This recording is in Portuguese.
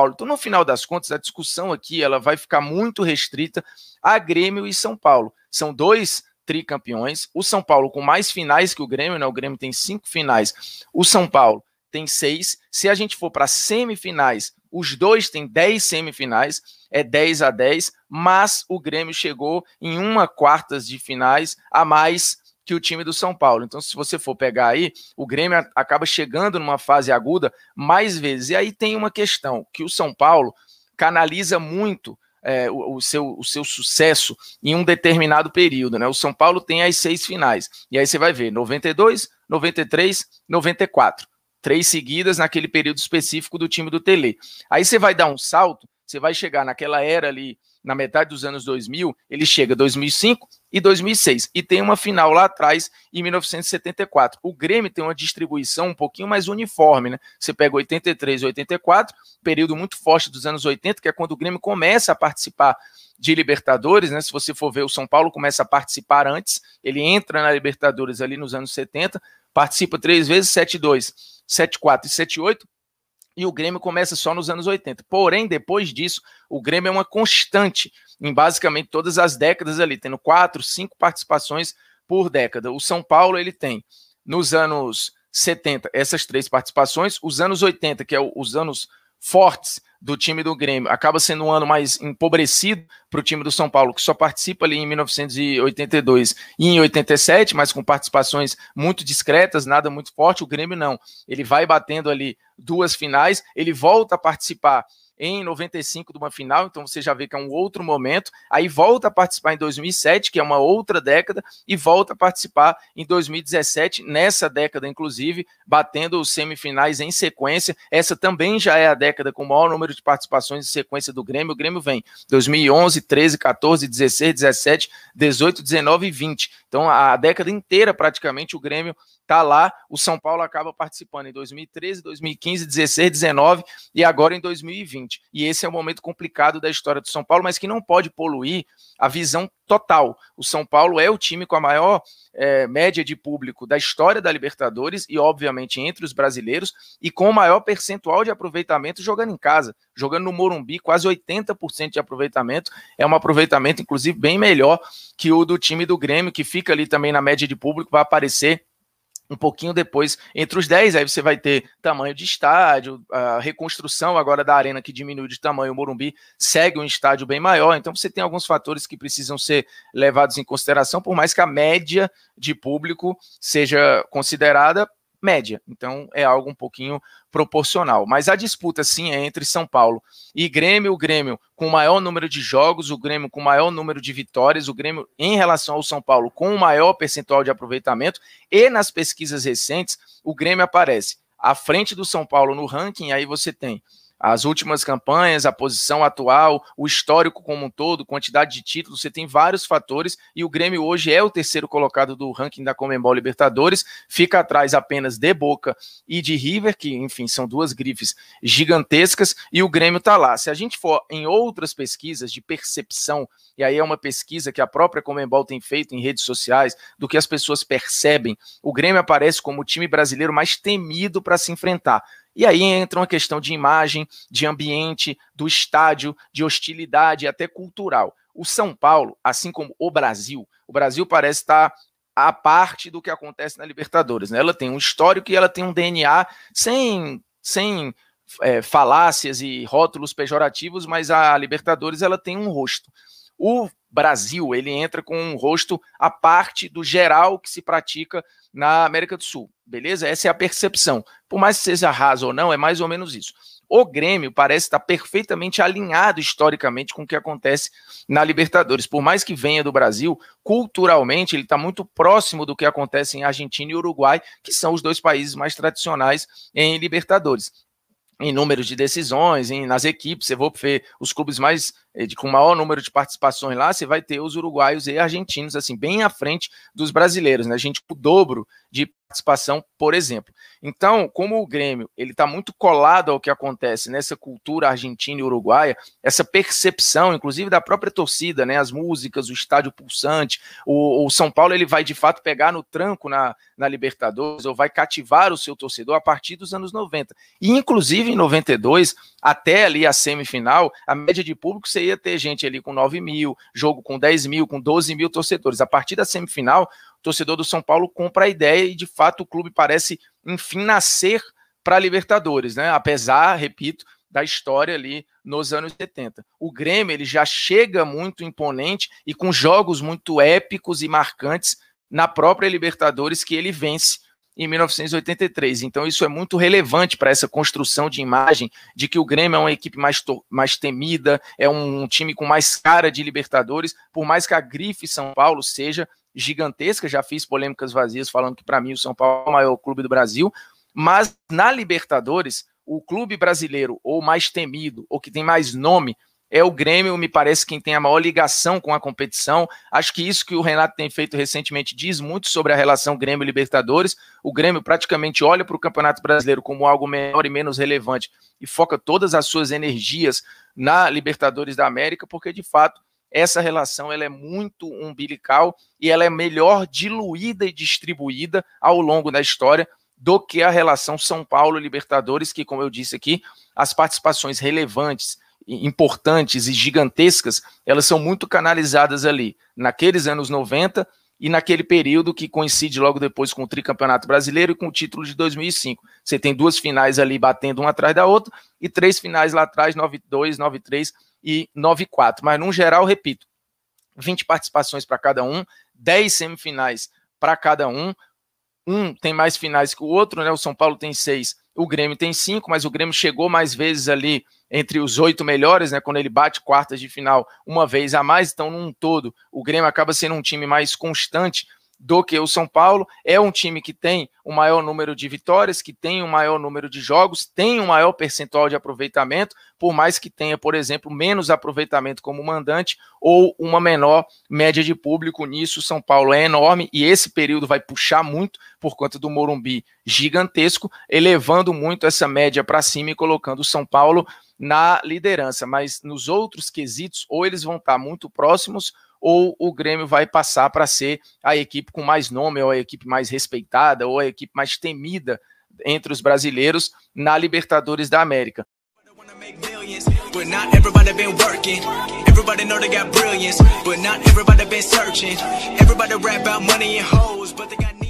Paulo. Então, no final das contas, a discussão aqui ela vai ficar muito restrita a Grêmio e São Paulo. São dois tricampeões, o São Paulo com mais finais que o Grêmio, né? O Grêmio tem 5 finais, o São Paulo tem 6. Se a gente for para semifinais, os dois têm 10 semifinais, é 10-10, mas o Grêmio chegou em uma quartas de finais a mais que o time do São Paulo. Então, se você for pegar aí, o Grêmio acaba chegando numa fase aguda mais vezes. E aí tem uma questão, que o São Paulo canaliza muito o seu sucesso em um determinado período, né? O São Paulo tem as 6 finais, e aí você vai ver 92, 93, 94, 3 seguidas naquele período específico do time do Tele. Aí você vai dar um salto, você vai chegar naquela era ali, na metade dos anos 2000, ele chega 2005 e 2006, e tem uma final lá atrás, em 1974. O Grêmio tem uma distribuição um pouquinho mais uniforme, né? Você pega 83 e 84, período muito forte dos anos 80, que é quando o Grêmio começa a participar de Libertadores, né? Se você for ver, o São Paulo começa a participar antes, ele entra na Libertadores ali nos anos 70, participa 3 vezes, 7-2, 7-4 e 7-8, e o Grêmio começa só nos anos 80. Porém, depois disso, o Grêmio é uma constante em basicamente todas as décadas ali, tendo 4, 5 participações por década. O São Paulo, ele tem, nos anos 70, essas 3 participações, os anos 80, que é os anos fortes do time do Grêmio, acaba sendo um ano mais empobrecido para o time do São Paulo, que só participa ali em 1982 e em 87, mas com participações muito discretas, nada muito forte. O Grêmio não, ele vai batendo ali 2 finais, ele volta a participar em 95 de uma final, então você já vê que é um outro momento, aí volta a participar em 2007, que é uma outra década, e volta a participar em 2017, nessa década inclusive, batendo os semifinais em sequência. Essa também já é a década com o maior número de participações em sequência do Grêmio. O Grêmio vem 2011, 13, 14, 16, 17, 18, 19 e 20. Então a década inteira praticamente o Grêmio está lá. O São Paulo acaba participando em 2013, 2015, 16, 19 e agora em 2020. E esse é um momento complicado da história do São Paulo, mas que não pode poluir a visão total. O São Paulo é o time com a maior média de público da história da Libertadores e, obviamente, entre os brasileiros, e com o maior percentual de aproveitamento jogando em casa, jogando no Morumbi, quase 80% de aproveitamento. É um aproveitamento, inclusive, bem melhor que o do time do Grêmio, que fica ali também na média de público, vai aparecer um pouquinho depois entre os 10, aí você vai ter tamanho de estádio, a reconstrução agora da arena que diminui de tamanho, o Morumbi segue um estádio bem maior, então você tem alguns fatores que precisam ser levados em consideração, por mais que a média de público seja considerada média, então é algo um pouquinho proporcional, mas a disputa sim é entre São Paulo e Grêmio, o Grêmio com o maior número de jogos, o Grêmio com o maior número de vitórias, o Grêmio em relação ao São Paulo com o maior percentual de aproveitamento, e nas pesquisas recentes o Grêmio aparece à frente do São Paulo no ranking. Aí você tem as últimas campanhas, a posição atual, o histórico como um todo, quantidade de títulos, você tem vários fatores, e o Grêmio hoje é o terceiro colocado do ranking da Conmebol Libertadores, fica atrás apenas de Boca e de River, que, enfim, são 2 grifes gigantescas, e o Grêmio está lá. Se a gente for em outras pesquisas de percepção, e aí é uma pesquisa que a própria Conmebol tem feito em redes sociais, do que as pessoas percebem, o Grêmio aparece como o time brasileiro mais temido para se enfrentar. E aí entra uma questão de imagem, de ambiente, do estádio, de hostilidade, até cultural. O São Paulo, assim como o Brasil parece estar à parte do que acontece na Libertadores, né? Ela tem um histórico e ela tem um DNA sem falácias e rótulos pejorativos, mas a Libertadores ela tem um rosto. O Brasil, ele entra com um rosto à parte do geral que se pratica na América do Sul, beleza? Essa é a percepção. Por mais que seja raso ou não, é mais ou menos isso. O Grêmio parece estar perfeitamente alinhado historicamente com o que acontece na Libertadores. Por mais que venha do Brasil, culturalmente ele está muito próximo do que acontece em Argentina e Uruguai, que são os 2 países mais tradicionais em Libertadores. Em número de decisões, nas equipes, você vai ver os clubes com maior número de participações lá, você vai ter os uruguaios e argentinos, assim, bem à frente dos brasileiros, né? A gente, o dobro de participação, por exemplo. Então, como o Grêmio ele está muito colado ao que acontece nessa cultura argentina e uruguaia, essa percepção, inclusive da própria torcida, né, as músicas, o estádio pulsante, o São Paulo ele vai de fato pegar no tranco na Libertadores, ou vai cativar o seu torcedor a partir dos anos 90. E inclusive em 92, até ali a semifinal, a média de público você ia ter gente ali com 9 mil, jogo com 10 mil, com 12 mil torcedores. A partir da semifinal, o torcedor do São Paulo compra a ideia e de fato o clube parece enfim nascer para a Libertadores, né? Apesar, repito, da história ali nos anos 70. O Grêmio ele já chega muito imponente e com jogos muito épicos e marcantes na própria Libertadores que ele vence em 1983. Então isso é muito relevante para essa construção de imagem de que o Grêmio é uma equipe mais temida, é um time com mais cara de Libertadores, por mais que a grife São Paulo seja gigantesca. Já fiz polêmicas vazias falando que para mim o São Paulo é o maior clube do Brasil, mas na Libertadores o clube brasileiro ou mais temido ou que tem mais nome é o Grêmio. Me parece quem tem a maior ligação com a competição. Acho que isso que o Renato tem feito recentemente diz muito sobre a relação Grêmio e Libertadores. O Grêmio praticamente olha para o Campeonato Brasileiro como algo menor e menos relevante e foca todas as suas energias na Libertadores da América, porque de fato essa relação ela é muito umbilical e ela é melhor diluída e distribuída ao longo da história do que a relação São Paulo-Libertadores, que, como eu disse aqui, as participações relevantes, importantes e gigantescas, elas são muito canalizadas ali, naqueles anos 90 e naquele período que coincide logo depois com o tricampeonato brasileiro e com o título de 2005. Você tem duas finais ali batendo uma atrás da outra e três finais lá atrás, 92, 93 e 94. Mas, no geral, repito, 20 participações para cada um, 10 semifinais para cada um. Um tem mais finais que o outro, né? O São Paulo tem 6, o Grêmio tem 5, mas o Grêmio chegou mais vezes ali entre os 8 melhores, né? Quando ele bate quartas de final uma vez a mais. Então, num todo, o Grêmio acaba sendo um time mais constante do que o São Paulo. É um time que tem o maior número de vitórias, que tem o maior número de jogos, tem um maior percentual de aproveitamento, por mais que tenha, por exemplo, menos aproveitamento como mandante ou uma menor média de público. Nisso, o São Paulo é enorme e esse período vai puxar muito por conta do Morumbi gigantesco, elevando muito essa média para cima e colocando o São Paulo na liderança. Mas nos outros quesitos, ou eles vão estar muito próximos, ou o Grêmio vai passar para ser a equipe com mais nome, ou a equipe mais respeitada, ou a equipe mais temida entre os brasileiros na Libertadores da América. But not everybody been working. Everybody know they got brilliance, but not everybody been searching. Everybody rap about money and hoes, but they got